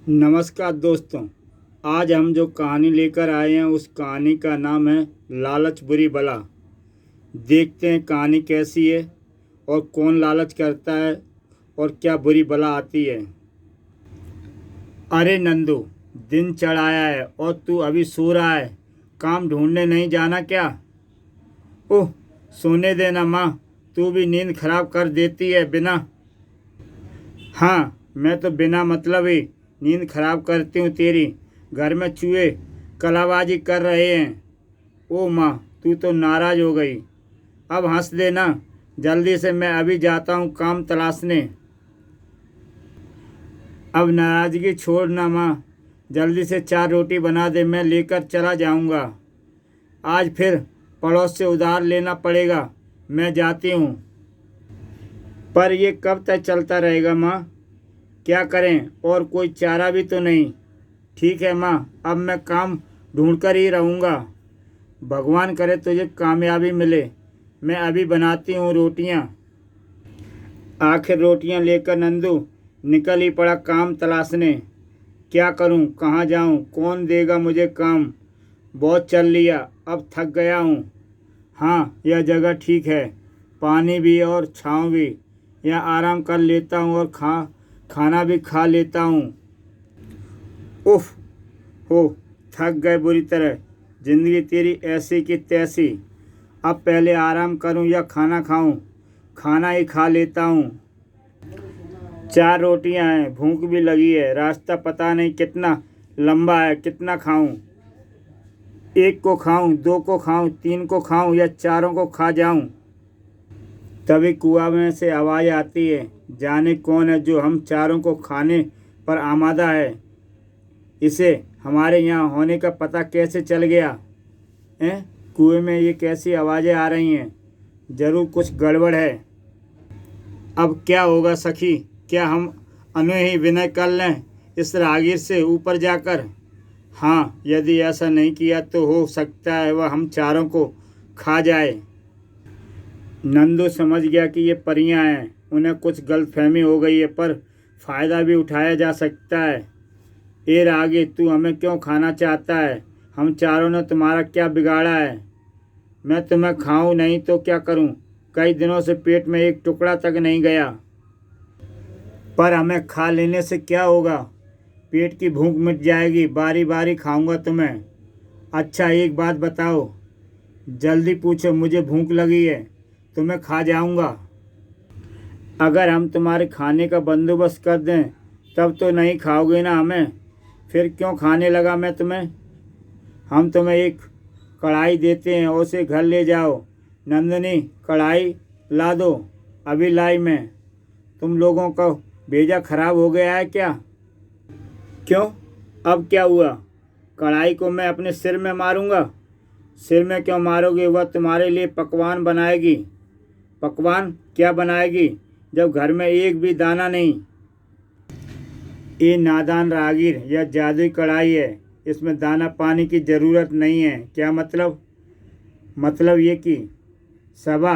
नमस्कार दोस्तों। आज हम जो कहानी लेकर आए हैं उस कहानी का नाम है लालच बुरी बला। देखते हैं कहानी कैसी है और कौन लालच करता है और क्या बुरी बला आती है। अरे नंदू, दिन चढ़ाया है और तू अभी सो रहा है। काम ढूंढने नहीं जाना क्या? ओह, सोने देना माँ, तू भी नींद खराब कर देती है बिना। हाँ, मैं तो बिना मतलब ही नींद खराब करती हूँ तेरी। घर में चूहे कलाबाजी कर रहे हैं। ओ माँ, तू तो नाराज़ हो गई। अब हंस देना। जल्दी से, मैं अभी जाता हूँ काम तलाशने। अब नाराज़गी छोड़ ना माँ, जल्दी से 4 रोटी बना दे, मैं लेकर चला जाऊँगा। आज फिर पड़ोस से उधार लेना पड़ेगा। मैं जाती हूँ। पर ये कब तक चलता रहेगा माँ? क्या करें, और कोई चारा भी तो नहीं। ठीक है माँ, अब मैं काम ढूंढ कर ही रहूँगा। भगवान करे तुझे कामयाबी मिले। मैं अभी बनाती हूँ रोटियाँ। आखिर रोटियाँ लेकर नंदू निकल ही पड़ा काम तलाशने। क्या करूँ, कहाँ जाऊँ, कौन देगा मुझे काम? बहुत चल लिया, अब थक गया हूँ। हाँ, यह जगह ठीक है, पानी भी और छाँव भी। यहाँ आराम कर लेता हूँ और खाना भी खा लेता हूँ। उफ हो, थक गए बुरी तरह। जिंदगी तेरी ऐसी की तैसी। अब पहले आराम करूं या खाना खाऊं? खाना ही खा लेता हूं। 4 रोटियां हैं, भूख भी लगी है। रास्ता पता नहीं कितना लंबा है, कितना खाऊं? 1 को खाऊं, 2 को खाऊं, 3 को खाऊं या चारों को खा जाऊं? तभी कुआं में से आवाज़ आती है। जाने कौन है जो हम चारों को खाने पर आमादा है। इसे हमारे यहाँ होने का पता कैसे चल गया? हैं? कुएं में ये कैसी आवाज़ें आ रही हैं? ज़रूर कुछ गड़बड़ है। अब क्या होगा सखी? क्या हम अनु ही विनय कर लें इस राहगीर से ऊपर जाकर? हाँ, यदि ऐसा नहीं किया तो हो सकता है वह हम चारों को खा जाए। नंदू समझ गया कि ये परियां हैं। उन्हें कुछ गलतफहमी हो गई है, पर फ़ायदा भी उठाया जा सकता है। ए रागी, तू हमें क्यों खाना चाहता है? हम चारों ने तुम्हारा क्या बिगाड़ा है? मैं तुम्हें खाऊं नहीं तो क्या करूं? कई दिनों से पेट में एक टुकड़ा तक नहीं गया। पर हमें खा लेने से क्या होगा? पेट की भूख मिट जाएगी। बारी बारी खाऊंगा तुम्हें। अच्छा, एक बात बताओ, जल्दी पूछो, मुझे भूख लगी है, तुम्हें खा जाऊंगा। अगर हम तुम्हारे खाने का बंदोबस्त कर दें तब तो नहीं खाओगे ना हमें? फिर क्यों खाने लगा मैं तुम्हें? हम तुम्हें एक कढ़ाई देते हैं, उसे घर ले जाओ। नंदिनी, कढ़ाई ला दो। अभी लाई मैं। तुम लोगों का भेजा खराब हो गया है क्या? क्यों? अब क्या हुआ? कढ़ाई को मैं अपने सिर में मारूंगा? सिर में क्यों मारोगे? वह तुम्हारे लिए पकवान बनाएगी। पकवान क्या बनाएगी जब घर में एक भी दाना नहीं? ये नादान राहगीर, यह जादुई कढ़ाई है। इसमें दाना पानी की ज़रूरत नहीं है। क्या मतलब? मतलब ये कि सबा,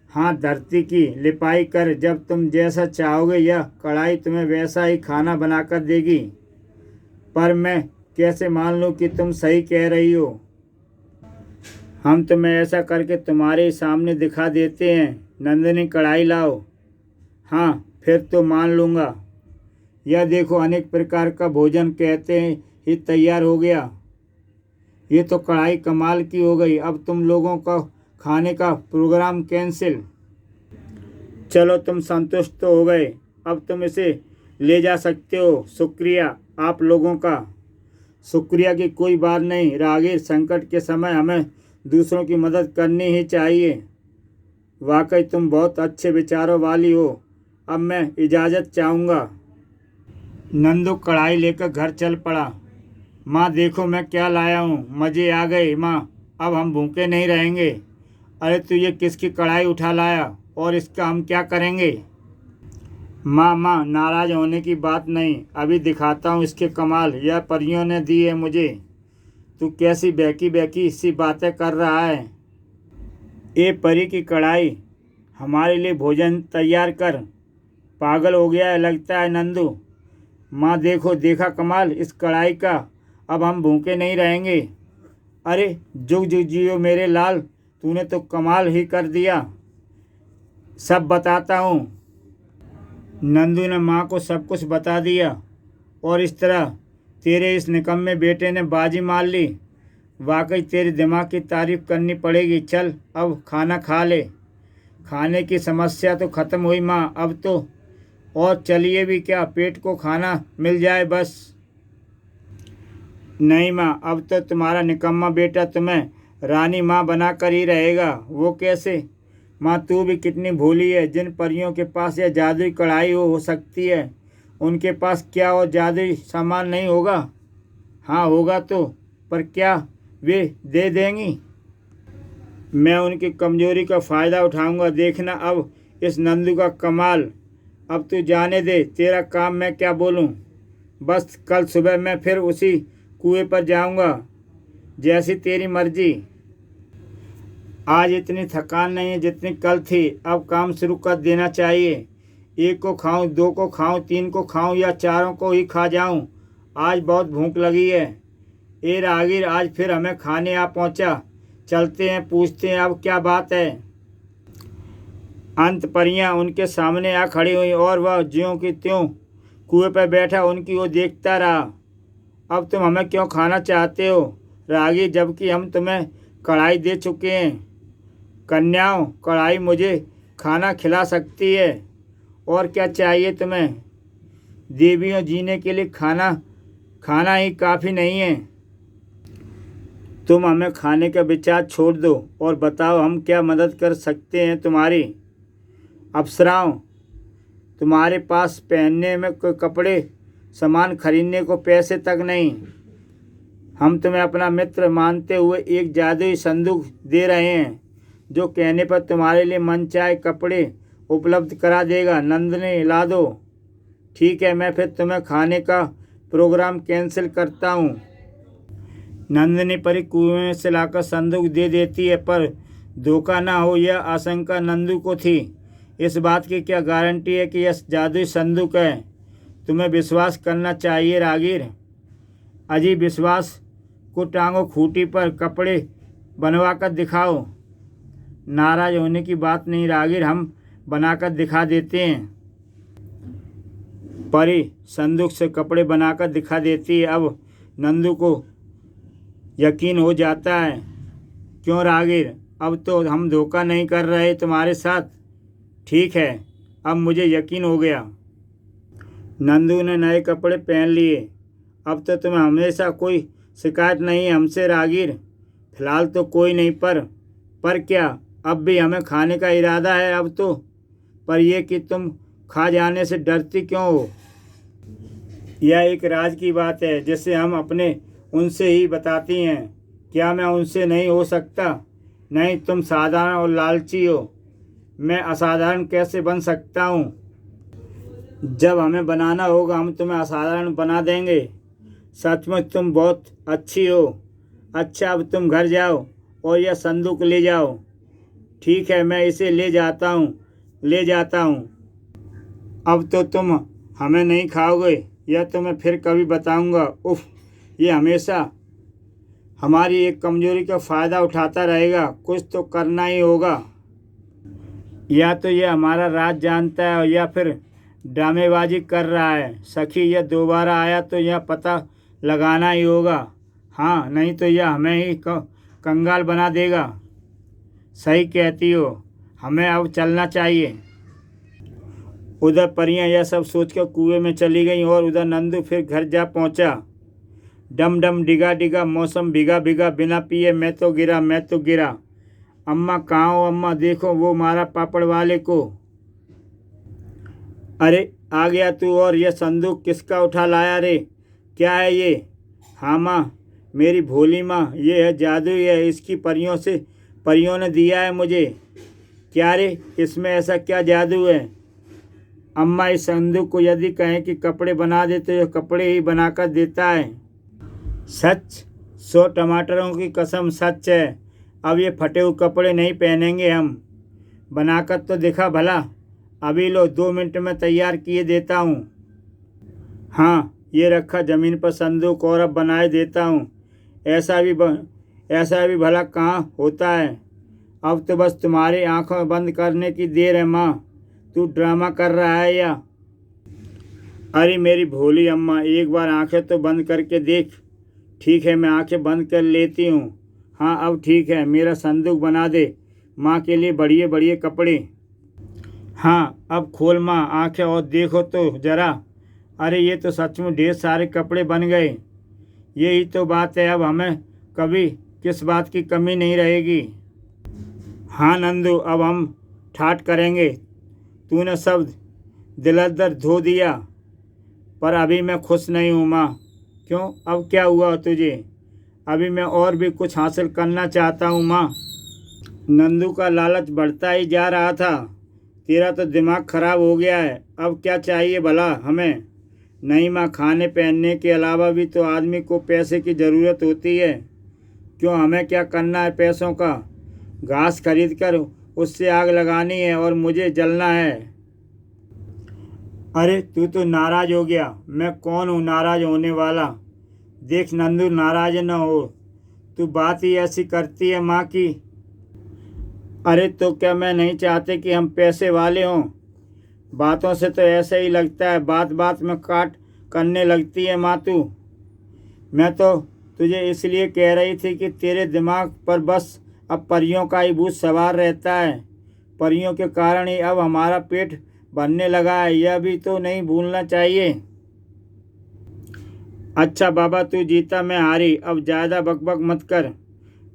हाँ, धरती की लिपाई कर। जब तुम जैसा चाहोगे यह कढ़ाई तुम्हें वैसा ही खाना बनाकर देगी। पर मैं कैसे मान लूँ कि तुम सही कह रही हो? हम तुम्हें ऐसा करके तुम्हारे सामने दिखा देते हैं। नंदिनी, कढ़ाई लाओ। हाँ, फिर तो मान लूँगा। यह देखो, अनेक प्रकार का भोजन कहते हैं ही तैयार हो गया। ये तो कढ़ाई कमाल की हो गई। अब तुम लोगों का खाने का प्रोग्राम कैंसिल। चलो, तुम संतुष्ट तो हो गए। अब तुम इसे ले जा सकते हो। शुक्रिया आप लोगों का। शुक्रिया की कोई बात नहीं राहगीर, संकट के समय हमें दूसरों की मदद करनी ही चाहिए। वाकई तुम बहुत अच्छे विचारों वाली हो। अब मैं इजाज़त चाहूँगा। नंदू कढ़ाई लेकर घर चल पड़ा। माँ देखो मैं क्या लाया हूँ। मज़े आ गए माँ, अब हम भूखे नहीं रहेंगे। अरे तू ये किसकी कढ़ाई उठा लाया और इसका हम क्या करेंगे? माँ, नाराज़ होने की बात नहीं, अभी दिखाता हूँ इसके कमाल। यह परियों ने दी है मुझे। तू कैसी बहकी बहकी सी बातें कर रहा है? ए परी की कढ़ाई, हमारे लिए भोजन तैयार कर। पागल हो गया है लगता है नंदू। माँ देखो, देखा कमाल इस कढ़ाई का, अब हम भूखे नहीं रहेंगे। अरे जुग जुग जियो मेरे लाल, तूने तो कमाल ही कर दिया, सब बताता हूँ। नंदू ने माँ को सब कुछ बता दिया और इस तरह तेरे इस निकम्मे बेटे ने बाजी मार ली। वाकई तेरे दिमाग की तारीफ करनी पड़ेगी। चल अब खाना खा ले। खाने की समस्या तो ख़त्म हुई माँ, अब तो और चलिए भी क्या, पेट को खाना मिल जाए बस। नहीं माँ, अब तो तुम्हारा निकम्मा बेटा तुम्हें रानी माँ बना कर ही रहेगा। वो कैसे? माँ तू भी कितनी भोली है। जिन परियों के पास यह जादुई कढ़ाई हो सकती है, उनके पास क्या और जादुई सामान नहीं होगा? हाँ होगा तो, पर क्या वे दे देंगी? मैं उनकी कमजोरी का फ़ायदा उठाऊंगा, देखना अब इस नंदू का कमाल। अब तू जाने दे, तेरा काम मैं क्या बोलूं। बस कल सुबह मैं फिर उसी कुएं पर जाऊंगा, जैसी तेरी मर्जी। आज इतनी थकान नहीं है जितनी कल थी। अब काम शुरू कर देना चाहिए। एक को खाऊं, दो को खाऊं, तीन को खाऊं या चारों को ही खा जाऊं? आज बहुत भूख लगी है। ए राहगीर, आज फिर हमें खाने आ पहुंचा। चलते हैं, पूछते हैं अब क्या बात है। अंत परियां उनके सामने आ खड़ी हुई और वह ज्यों की त्यों कुएं पर बैठा उनकी ओर देखता रहा। अब तुम हमें क्यों खाना चाहते हो राहगीर, जबकि हम तुम्हें कढ़ाई दे चुके हैं? कन्याओं, कढ़ाई मुझे खाना खिला सकती है, और क्या चाहिए तुम्हें? देवियों, जीने के लिए खाना ही काफ़ी नहीं है। तुम हमें खाने का विचार छोड़ दो और बताओ हम क्या मदद कर सकते हैं तुम्हारी। अप्सराओं, तुम्हारे पास पहनने में कोई कपड़े सामान खरीदने को पैसे तक नहीं। हम तुम्हें अपना मित्र मानते हुए एक जादुई संदूक दे रहे हैं, जो कहने पर तुम्हारे लिए मनचाहे कपड़े उपलब्ध करा देगा। नंदनी, ला दो। ठीक है, मैं फिर तुम्हें खाने का प्रोग्राम कैंसिल करता हूँ। नंदनी परी कुएं से लाकर संदूक दे देती है, पर धोखा ना हो यह आशंका नंदू को थी। इस बात की क्या गारंटी है कि यह जादुई संदूक है? तुम्हें विश्वास करना चाहिए राहगीर। अजी, विश्वास को टांगो खूंटी पर, कपड़े बनवा कर दिखाओ। नाराज होने की बात नहीं राहगीर, हम बनाकर दिखा देते हैं। परी संदूक से कपड़े बनाकर दिखा देती है। अब नंदू को यकीन हो जाता है। क्यों राहगीर, अब तो हम धोखा नहीं कर रहे तुम्हारे साथ। ठीक है, अब मुझे यकीन हो गया। नंदू ने नए कपड़े पहन लिए। अब तो तुम्हें हमेशा कोई शिकायत नहीं है हमसे राहगीर। फिलहाल तो कोई नहीं, पर क्या अब भी हमें खाने का इरादा है? अब तो पर यह कि तुम खा जाने से डरती क्यों हो? यह एक राज की बात है जिसे हम अपने उनसे ही बताती हैं। क्या मैं उनसे नहीं हो सकता? नहीं, तुम साधारण और लालची हो। मैं असाधारण कैसे बन सकता हूँ? जब हमें बनाना होगा हम तुम्हें असाधारण बना देंगे। सचमुच तुम बहुत अच्छी हो। अच्छा, अब तुम घर जाओ और यह संदूक ले जाओ। ठीक है, मैं इसे ले जाता हूँ। अब तो तुम हमें नहीं खाओगे, यह तो मैं फिर कभी बताऊँगा। उफ, ये हमेशा हमारी एक कमजोरी का फ़ायदा उठाता रहेगा। कुछ तो करना ही होगा। या तो यह हमारा राज जानता है या फिर ड्रामेबाजी कर रहा है। सखी, यह दोबारा आया तो यह पता लगाना ही होगा। हाँ, नहीं तो यह हमें ही कंगाल बना देगा। सही कहती हो, हमें अब चलना चाहिए। उधर परियां यह सब सोचकर कुएं में चली गईं और उधर नंदू फिर घर जा पहुंचा। डम डम डिगा डिगा, मौसम भीगा भीगा, बिना पिए मैं तो गिरा। अम्मा कहाँ हो? अम्मा देखो, वो मारा पापड़ वाले को। अरे आ गया तू, और यह संदूक किसका उठा लाया रे? क्या है ये? हाँ माँ, मेरी भोली माँ, ये है जादुई है। इसकी परियों ने दिया है मुझे। क्या रे, इसमें ऐसा क्या जादू है? अम्मा, इस संदूक को यदि कहें कि कपड़े बना दे तो यह कपड़े ही बनाकर देता है। सच? 100 टमाटरों की कसम सच है। अब ये फटे हुए कपड़े नहीं पहनेंगे हम। बनाकर तो दिखा भला। अभी लो, 2 मिनट में तैयार किए देता हूँ। हाँ, ये रखा ज़मीन पर संदूक और अब बनाए देता हूँ। ऐसा भी भला कहाँ होता है। अब तो बस तुम्हारी आंखों बंद करने की देर है माँ। तू ड्रामा कर रहा है या? अरे मेरी भोली अम्मा, एक बार आंखें तो बंद करके देख। ठीक है, मैं आंखें बंद कर लेती हूँ। हाँ अब ठीक है, मेरा संदूक बना दे माँ के लिए बढ़िया बढ़िया कपड़े। हाँ अब खोल माँ आंखें और देखो तो ज़रा। अरे ये तो सचमुच ढेर सारे कपड़े बन गए। यही तो बात है, अब हमें कभी किस बात की कमी नहीं रहेगी। हाँ नंदू, अब हम ठाठ करेंगे। तूने सब दिलदर धो दिया, पर अभी मैं खुश नहीं हूँ माँ। क्यों, अब क्या हुआ तुझे? अभी मैं और भी कुछ हासिल करना चाहता हूँ माँ। नंदू का लालच बढ़ता ही जा रहा था। तेरा तो दिमाग खराब हो गया है। अब क्या चाहिए भला हमें? नहीं माँ, खाने पहनने के अलावा भी तो आदमी को पैसे की ज़रूरत होती है। क्यों, हमें क्या करना है पैसों का? घास खरीद कर उससे आग लगानी है और मुझे जलना है। अरे तू तो नाराज़ हो गया। मैं कौन हूँ नाराज़ होने वाला? देख नंदू, नाराज़ न हो। तू बात ही ऐसी करती है माँ की। अरे तो क्या मैं नहीं चाहते कि हम पैसे वाले हों? बातों से तो ऐसा ही लगता है, बात बात में काट करने लगती है माँ तू। मैं तो तुझे इसलिए कह रही थी कि तेरे दिमाग पर बस अब परियों का ही भूत सवार रहता है। परियों के कारण ही अब हमारा पेट भरने लगा है, यह भी तो नहीं भूलना चाहिए। अच्छा बाबा, तू जीता मैं हारी, अब ज़्यादा बकबक मत कर।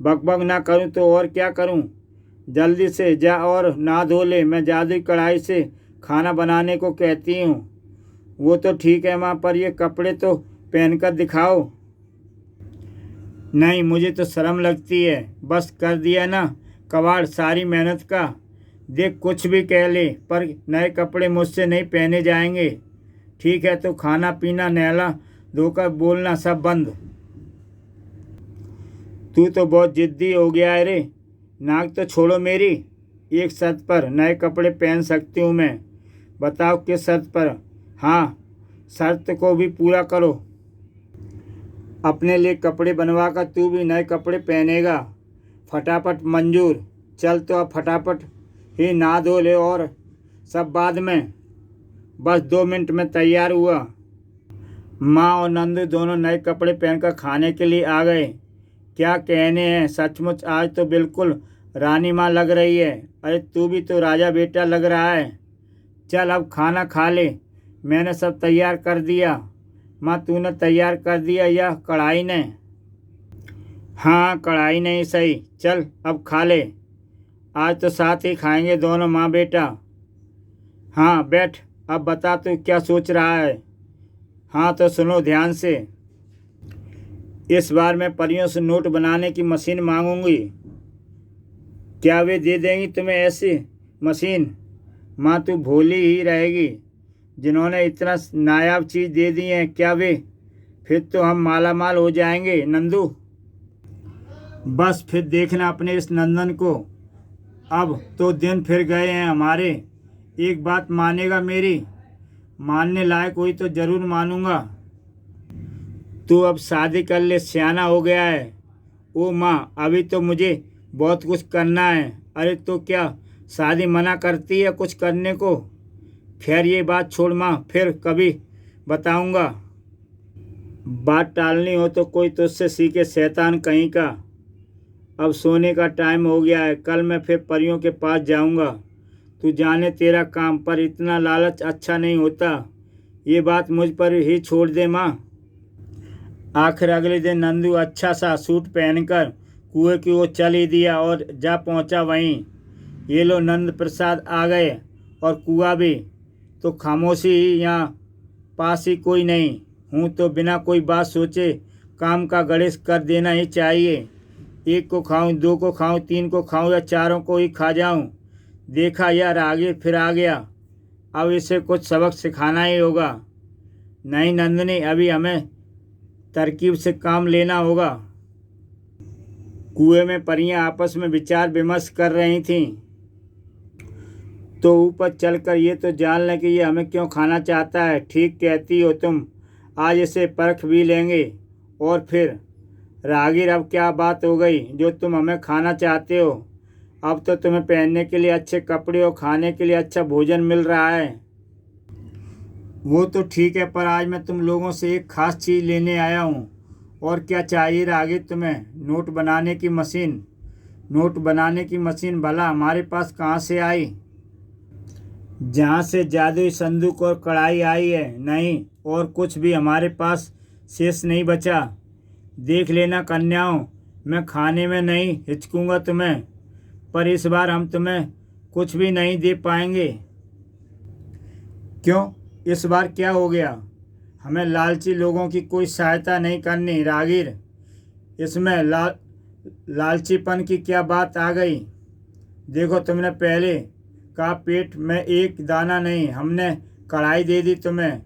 बकबक ना करूं तो और क्या करूं? जल्दी से जा और नहा धो ले। मैं जादुई कढ़ाई से खाना बनाने को कहती हूँ। वो तो ठीक है माँ, पर ये कपड़े तो पहनकर दिखाओ। नहीं, मुझे तो शर्म लगती है। बस कर दिया ना कबाड़ सारी मेहनत का। देख कुछ भी कह ले, पर नए कपड़े मुझसे नहीं पहने जाएंगे। ठीक है, तो खाना पीना नहला धोकर बोलना सब बंद। तू तो बहुत जिद्दी हो गया है रे। नाक तो छोड़ो मेरी। एक शर्त पर नए कपड़े पहन सकती हूँ मैं। बताओ किस शर्त पर? हाँ, शर्त को भी पूरा करो। अपने लिए कपड़े बनवा कर तू भी नए कपड़े पहनेगा। फटाफट मंजूर। चल तो अब फटाफट ही नहा धो ले और सब बाद में। बस 2 मिनट में तैयार हुआ। माँ और नंदू दोनों नए कपड़े पहनकर खाने के लिए आ गए। क्या कहने हैं, सचमुच आज तो बिल्कुल रानी माँ लग रही है। अरे तू भी तो राजा बेटा लग रहा है। चल अब खाना खा ले। मैंने सब तैयार कर दिया। माँ तूने तैयार कर दिया या कढ़ाई ने? हाँ कढ़ाई ने ही सही। चल अब खा ले। आज तो साथ ही खाएंगे दोनों माँ बेटा। हाँ बैठ, अब बता तू क्या सोच रहा है। हाँ तो सुनो ध्यान से। इस बार मैं परियों से नोट बनाने की मशीन मांगूंगी। क्या वे दे देंगी तुम्हें ऐसी मशीन? माँ तू भोली ही रहेगी। जिन्होंने इतना नायाब चीज़ दे दी है, क्या वे? फिर तो हम माला माल हो जाएंगे नंदू। बस फिर देखना अपने इस नंदन को। अब तो दिन फिर गए हैं हमारे। एक बात मानेगा मेरी? मानने लायक हुई तो ज़रूर मानूंगा। तू अब शादी कर ले, सियाना हो गया है। ओ माँ, अभी तो मुझे बहुत कुछ करना है। अरे तो क्या शादी मना करती है कुछ करने को? खैर ये बात छोड़ माँ, फिर कभी बताऊंगा। बात टालनी हो तो कोई तुझसे सीखे शैतान कहीं का। अब सोने का टाइम हो गया है, कल मैं फिर परियों के पास जाऊंगा। तू जाने तेरा काम, पर इतना लालच अच्छा नहीं होता। ये बात मुझ पर ही छोड़ दे माँ। आखिर अगले दिन नंदू अच्छा सा सूट पहनकर कुएं की ओर चल ही दिया और जा पहुंचा वहीं। ये लो नंद प्रसाद आ गए और कुआं भी। तो खामोशी ही यहाँ पास ही कोई नहीं हूँ तो बिना कोई बात सोचे काम का गणेश कर देना ही चाहिए। एक को खाऊं, दो को खाऊं, तीन को खाऊं या चारों को ही खा जाऊं। देखा यार, आगे फिर आ गया। अब इसे कुछ सबक सिखाना ही होगा। नहीं नंदनी, अभी हमें तरकीब से काम लेना होगा। कुएं में परियां आपस में विचार विमर्श कर रही थीं। तो ऊपर चलकर ये तो जान लें कि ये हमें क्यों खाना चाहता है। ठीक कहती हो तुम। आज इसे परख भी लेंगे। और फिर राहगीर, अब क्या बात हो गई जो तुम हमें खाना चाहते हो? अब तो तुम्हें पहनने के लिए अच्छे कपड़े और खाने के लिए अच्छा भोजन मिल रहा है। वो तो ठीक है, पर आज मैं तुम लोगों से एक खास चीज़ लेने आया हूँ। और क्या चाहिए राहगीर तुम्हें? नोट बनाने की मशीन। नोट बनाने की मशीन भला हमारे पास कहाँ से आई? जहाँ से जादुई संदूक और कढ़ाई आई है, नहीं और कुछ भी हमारे पास शेष नहीं बचा। देख लेना कन्याओं, मैं खाने में नहीं हिचकूंगा तुम्हें, पर इस बार हम तुम्हें कुछ भी नहीं दे पाएंगे। क्यों? इस बार क्या हो गया? हमें लालची लोगों की कोई सहायता नहीं करनी राहगीर। इसमें लालचीपन की क्या बात आ गई? देखो, तुमने पहले कहा पेट में एक दाना नहीं, हमने कढ़ाई दे दी तुम्हें,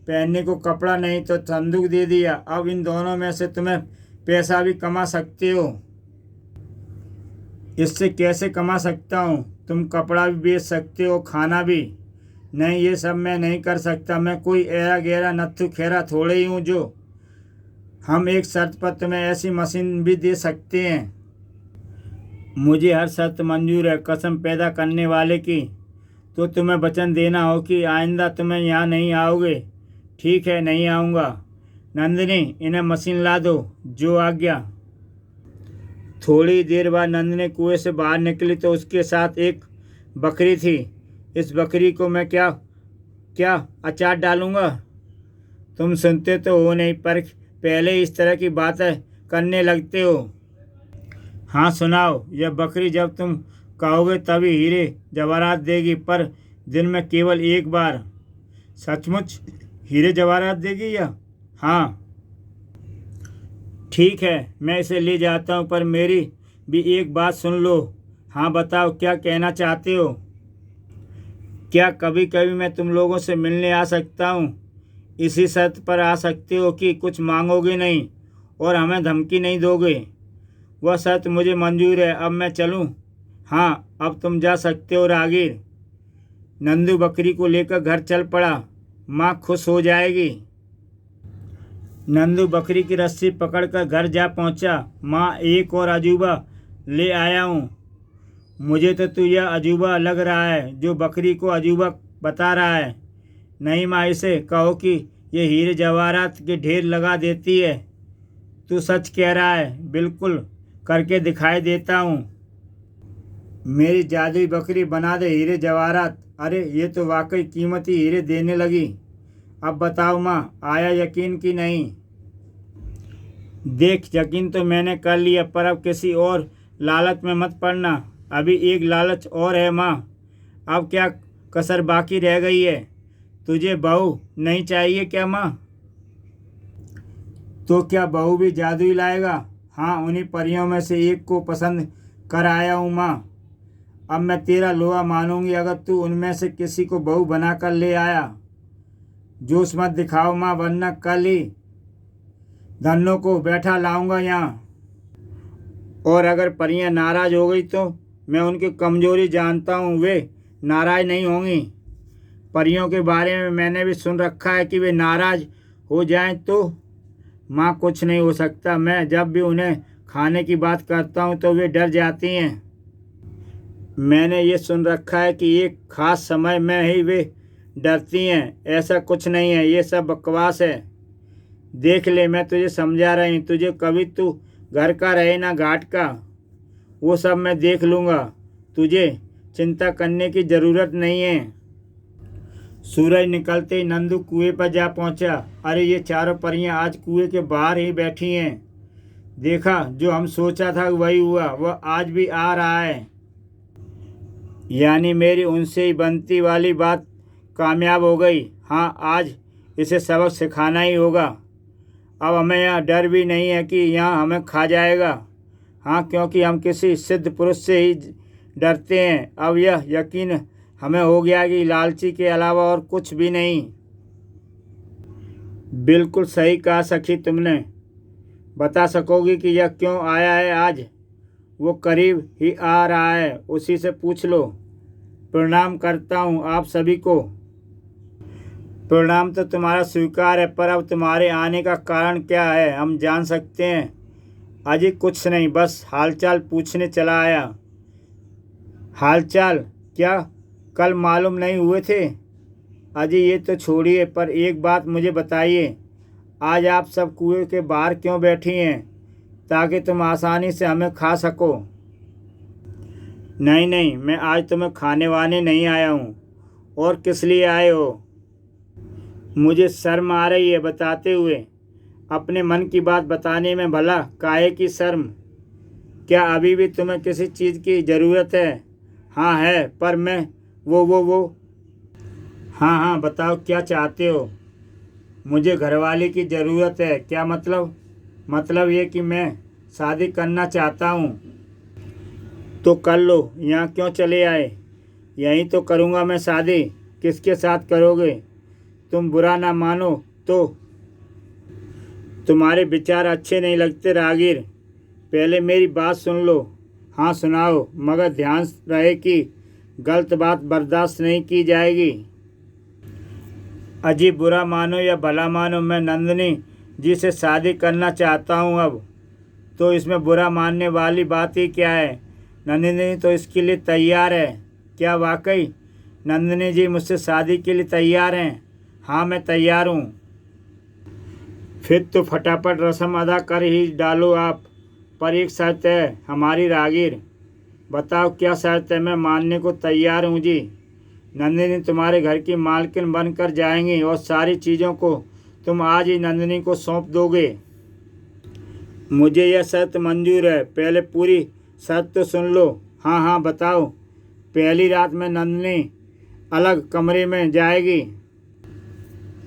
पहनने को कपड़ा नहीं तो संदूक दे दिया। अब इन दोनों में से तुम्हें पैसा भी कमा सकते हो। इससे कैसे कमा सकता हूँ? तुम कपड़ा भी बेच सकते हो, खाना भी। नहीं, ये सब मैं नहीं कर सकता। मैं कोई ऐरा गहरा नत्थु खेरा थोड़े ही हूँ जो हम एक शर्त पर तुम्हें ऐसी मशीन भी दे सकते हैं। मुझे हर शर्त मंजूर है, कसम पैदा करने वाले की। तो तुम्हें वचन देना हो कि आइंदा तुम्हें यहाँ नहीं आओगे। ठीक है, नहीं आऊँगा। नंदिनी, इन्हें मशीन ला दो। जो आज्ञा। थोड़ी देर बाद नंदिनी कुएं से बाहर निकली तो उसके साथ एक बकरी थी। इस बकरी को मैं क्या क्या अचार डालूंगा? तुम सुनते तो हो नहीं, पर पहले इस तरह की बातें करने लगते हो। हाँ सुनाओ। यह बकरी जब तुम कहोगे तभी हीरे जवाहरात देगी, पर दिन में केवल एक बार। सचमुच हीरे जवाहरात देगी या? हाँ ठीक है, मैं इसे ले जाता हूँ, पर मेरी भी एक बात सुन लो। हाँ बताओ, क्या कहना चाहते हो? क्या कभी कभी मैं तुम लोगों से मिलने आ सकता हूँ? इसी शर्त पर आ सकते हो कि कुछ मांगोगे नहीं और हमें धमकी नहीं दोगे। वह शर्त मुझे मंजूर है। अब मैं चलूँ? हाँ, अब तुम जा सकते हो राहगीर। नंदू बकरी को लेकर घर चल पड़ा। माँ खुश हो जाएगी। नंदू बकरी की रस्सी पकड़कर घर जा पहुंचा। माँ, एक और अजूबा ले आया हूँ। मुझे तो तू यह अजूबा लग रहा है जो बकरी को अजूबा बता रहा है। नहीं माँ, इसे कहो कि ये हीरे जवाहरात के ढेर लगा देती है। तू सच कह रहा है। बिल्कुल, करके दिखाई देता हूँ। मेरी जादुई बकरी बना दे हीरे जवाहरात। अरे, ये तो वाकई कीमती हीरे देने लगी। अब बताओ माँ, आया यकीन कि नहीं? देख, यकीन तो मैंने कर लिया, पर अब किसी और लालच में मत पड़ना। अभी एक लालच और है माँ। अब क्या कसर बाकी रह गई है? तुझे बहू नहीं चाहिए क्या माँ? तो क्या बहू भी जादुई लाएगा? हाँ, उन्हीं परियों में से एक को पसंद कर आया हूँ माँ। अब मैं तेरा लोहा मानूंगी अगर तू उनमें से किसी को बहू बनाकर ले आया। जोश मत दिखाओ माँ, वरना कल ही धन्नों को बैठा लाऊंगा यहाँ। और अगर परियां नाराज हो गई तो? मैं उनकी कमजोरी जानता हूँ, वे नाराज नहीं होंगी। परियों के बारे में मैंने भी सुन रखा है कि वे नाराज हो जाएं तो? माँ, कुछ नहीं हो सकता। मैं जब भी उन्हें खाने की बात करता हूँ तो वे डर जाती हैं। मैंने ये सुन रखा है कि एक खास समय में ही वे डरती हैं। ऐसा कुछ नहीं है, ये सब बकवास है। देख ले, मैं तुझे समझा रही हूँ। तुझे कभी तू घर का रहे ना घाट का, वो सब मैं देख लूँगा। तुझे चिंता करने की ज़रूरत नहीं है। सूरज निकलते ही नंदू कुएं पर जा पहुंचा। अरे, ये चारों परियां आज कुएं के बाहर ही बैठी हैं। देखा, जो हम सोचा था वही हुआ। वह आज भी आ रहा है। यानी मेरी उनसे ही बनती वाली बात कामयाब हो गई। हाँ, आज इसे सबक सिखाना ही होगा। अब हमें यहाँ डर भी नहीं है कि यहाँ हमें खा जाएगा। हाँ, क्योंकि हम किसी सिद्ध पुरुष से ही डरते हैं। अब यह यकीन हमें हो गया कि लालची के अलावा और कुछ भी नहीं। बिल्कुल सही कहा सखी तुमने। बता सकोगी कि यह क्यों आया है आज? वो करीब ही आ रहा है, उसी से पूछ लो। प्रणाम करता हूँ आप सभी को। परिणाम तो तुम्हारा स्वीकार है, पर अब तुम्हारे आने का कारण क्या है, हम जान सकते हैं? अजी कुछ नहीं, बस हालचाल पूछने चला आया। हालचाल? क्या कल मालूम नहीं हुए थे? अजी ये तो छोड़िए, पर एक बात मुझे बताइए, आज आप सब कुएं के बाहर क्यों बैठी हैं, ताकि तुम आसानी से हमें खा सको? नहीं नहीं, मैं आज तुम्हें खाने वाने नहीं आया हूँ। और किस लिए आए हो? मुझे शर्म आ रही है बताते हुए। अपने मन की बात बताने में भला काहे की शर्म? क्या अभी भी तुम्हें किसी चीज़ की ज़रूरत है? हाँ है, पर मैं वो हाँ हाँ बताओ, क्या चाहते हो? मुझे घरवाली की ज़रूरत है। क्या मतलब? मतलब ये कि मैं शादी करना चाहता हूँ। तो कर लो, यहाँ क्यों चले आए? यहीं तो करूँगा मैं शादी। किसके साथ करोगे? तुम बुरा ना मानो तो। तुम्हारे विचार अच्छे नहीं लगते रागिर। पहले मेरी बात सुन लो। हाँ सुनाओ, मगर ध्यान रहे कि गलत बात बर्दाश्त नहीं की जाएगी। अजी बुरा मानो या भला मानो, मैं नंदिनी जी से शादी करना चाहता हूँ अब। तो इसमें बुरा मानने वाली बात ही क्या है? नंदिनी तो इसके लिए तैयार है। क्या वाकई नंदिनी जी मुझसे शादी के लिए तैयार हैं? हाँ मैं तैयार हूँ। फिर तो फटाफट रस्म अदा कर ही डालो आप। पर एक शर्त है हमारी रागिर। बताओ क्या शर्त है? मैं मानने को तैयार हूँ जी। नंदिनी तुम्हारे घर की मालकिन बनकर जाएंगी और सारी चीज़ों को तुम आज ही नंदिनी को सौंप दोगे। मुझे यह शर्त मंजूर है। पहले पूरी शर्त तो सुन लो। हाँ हाँ बताओ। पहली रात में नंदिनी अलग कमरे में जाएगी।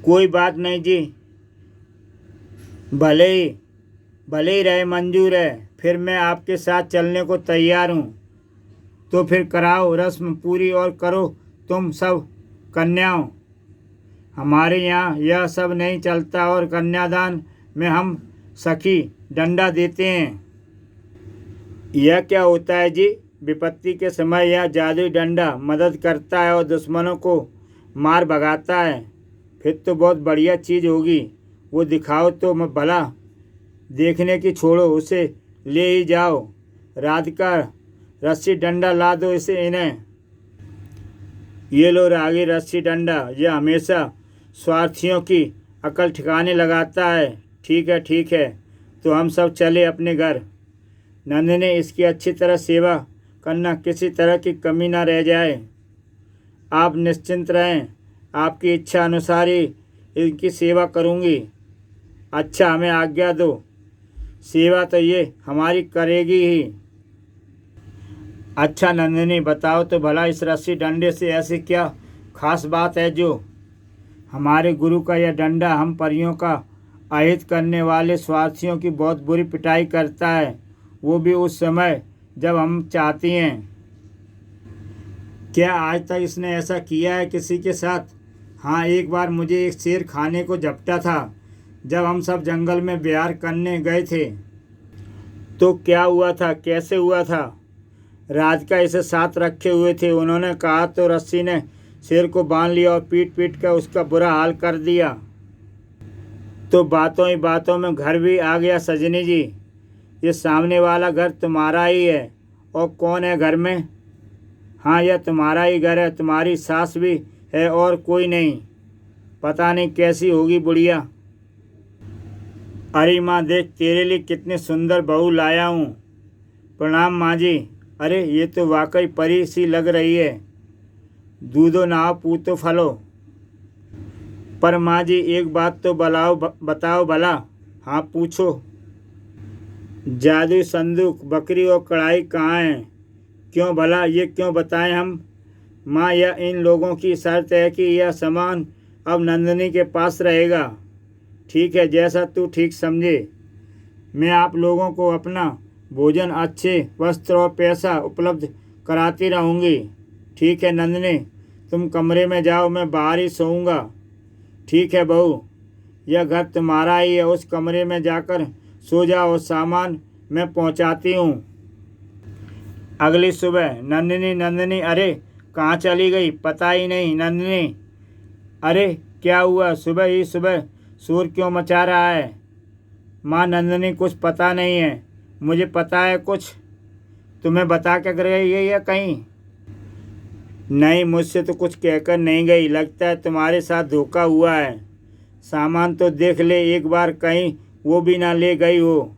कोई बात नहीं जी, भले ही रहे, मंजूर है। फिर मैं आपके साथ चलने को तैयार हूँ। तो फिर कराओ रस्म पूरी और करो तुम सब कन्याओं। हमारे यहाँ यह सब नहीं चलता और कन्यादान में हम सखी डंडा देते हैं। यह क्या होता है जी? विपत्ति के समय यह जादुई डंडा मदद करता है और दुश्मनों को मार भगाता है। फिर तो बहुत बढ़िया चीज़ होगी। वो दिखाओ तो मैं भला। देखने की छोड़ो, उसे ले ही जाओ। राधिका रस्सी डंडा ला दो इन्हें। ये लो रागी रस्सी डंडा। यह हमेशा स्वार्थियों की अकल ठिकाने लगाता है। ठीक है, तो हम सब चले अपने घर। नंदिनी इसकी अच्छी तरह सेवा करना, किसी तरह की कमी ना रह जाए। आप निश्चिंत रहें, आपकी इच्छा अनुसार ही इनकी सेवा करूँगी। अच्छा हमें आज्ञा दो। सेवा तो ये हमारी करेगी ही। अच्छा नंदिनी बताओ तो भला, इस रस्सी डंडे से ऐसी क्या खास बात है जो हमारे गुरु का यह डंडा हम परियों का अहित करने वाले स्वार्थियों की बहुत बुरी पिटाई करता है, वो भी उस समय जब हम चाहती हैं। क्या आज तक इसने ऐसा किया है किसी के साथ? हाँ, एक बार मुझे एक शेर खाने को झपटा था जब हम सब जंगल में बिहार करने गए थे। तो क्या हुआ था, कैसे हुआ था? राधिका इसे साथ रखे हुए थे। उन्होंने कहा तो रस्सी ने शेर को बांध लिया और पीट पीट कर उसका बुरा हाल कर दिया। तो बातों ही बातों में घर भी आ गया सजनी जी। ये सामने वाला घर तुम्हारा ही है। और कौन है घर में? हाँ यह तुम्हारा ही घर है। तुम्हारी सास भी है और कोई नहीं। पता नहीं कैसी होगी बुढ़िया। अरे माँ देख, तेरे लिए कितनी सुंदर बहू लाया हूँ। प्रणाम माँ जी। अरे ये तो वाकई परी सी लग रही है। दूधो नहाओ पूतो फलो। पर माँ जी एक बात तो बताओ भला। हाँ पूछो। जादुई संदूक, बकरी और कढ़ाई कहाँ हैं? क्यों भला, ये क्यों बताएं हम? माँ यह इन लोगों की शर्त है कि यह सामान अब नंदिनी के पास रहेगा। ठीक है, जैसा तू ठीक समझे। मैं आप लोगों को अपना भोजन, अच्छे वस्त्र और पैसा उपलब्ध कराती रहूँगी। ठीक है नंदिनी, तुम कमरे में जाओ, मैं बाहर ही सोऊंगा। ठीक है बहू, यह घर तुम्हारा ही है। उस कमरे में जाकर सो जाओ और सामान मैं पहुंचाती हूँ। अगली सुबह नंदिनी अरे कहाँ चली गई, पता ही नहीं। नंदिनी, अरे क्या हुआ? सुबह ही सुबह शोर क्यों मचा रहा है? माँ नंदिनी, कुछ पता नहीं है। मुझे पता है कुछ। तुम्हें बता क्या कर गई है या कहीं? नहीं, मुझसे तो कुछ कहकर नहीं गई। लगता है तुम्हारे साथ धोखा हुआ है। सामान तो देख ले एक बार, कहीं वो भी ना ले गई हो।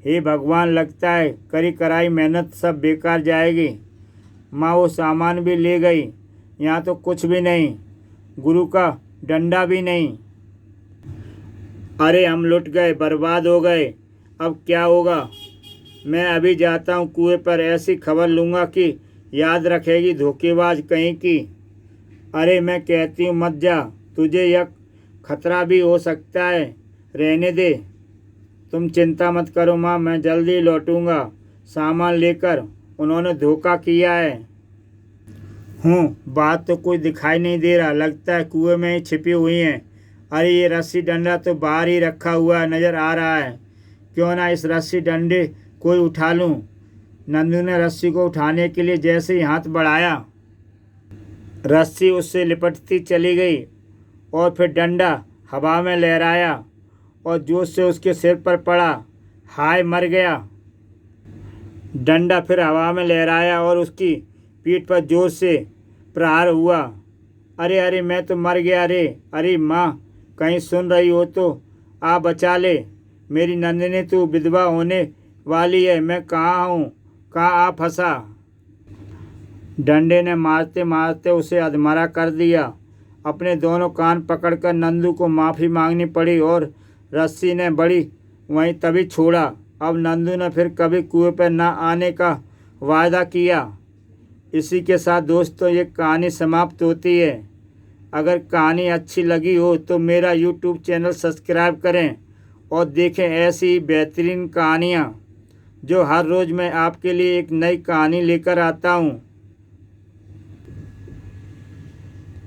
हे भगवान, लगता है करी कराई मेहनत सब बेकार जाएगी। माँ वो सामान भी ले गई। यहाँ तो कुछ भी नहीं, गुरु का डंडा भी नहीं। अरे हम लुट गए, बर्बाद हो गए। अब क्या होगा? मैं अभी जाता हूँ कुएं पर, ऐसी खबर लूँगा कि याद रखेगी धोखेबाज कहीं की। अरे मैं कहती हूँ मत जा, तुझे यह खतरा भी हो सकता है। रहने दे। तुम चिंता मत करो माँ, मैं जल्दी लौटूंगा सामान लेकर। उन्होंने धोखा किया है। बात तो कोई दिखाई नहीं दे रहा, लगता है कुएं में ही छिपी हुई हैं। अरे ये रस्सी डंडा तो बाहर ही रखा हुआ नज़र आ रहा है। क्यों ना इस रस्सी डंडे को ही उठा लूं। नंदू ने रस्सी को उठाने के लिए जैसे ही हाथ बढ़ाया, रस्सी उससे लिपटती चली गई और फिर डंडा हवा में लहराया और जोश से उसके सिर पर पड़ा। हाय, मर गया। डंडा फिर हवा में लहराया और उसकी पीठ पर जोर से प्रहार हुआ। अरे अरे, मैं तो मर गया रे। अरे माँ, कहीं सुन रही हो तो आ बचा ले। मेरी नंदिनी, तू विधवा होने वाली है। मैं कहाँ हूँ? कहाँ आ फंसा? डंडे ने मारते मारते उसे अधमरा कर दिया। अपने दोनों कान पकड़कर नंदू को माफ़ी मांगनी पड़ी और रस्सी ने बड़ी वहीं तभी छोड़ा। अब नंदू ने फिर कभी कुएं पर न आने का वायदा किया। इसी के साथ दोस्तों ये कहानी समाप्त होती है। अगर कहानी अच्छी लगी हो तो मेरा YouTube चैनल सब्सक्राइब करें और देखें ऐसी ही बेहतरीन कहानियाँ जो हर रोज़ मैं आपके लिए एक नई कहानी लेकर आता हूँ।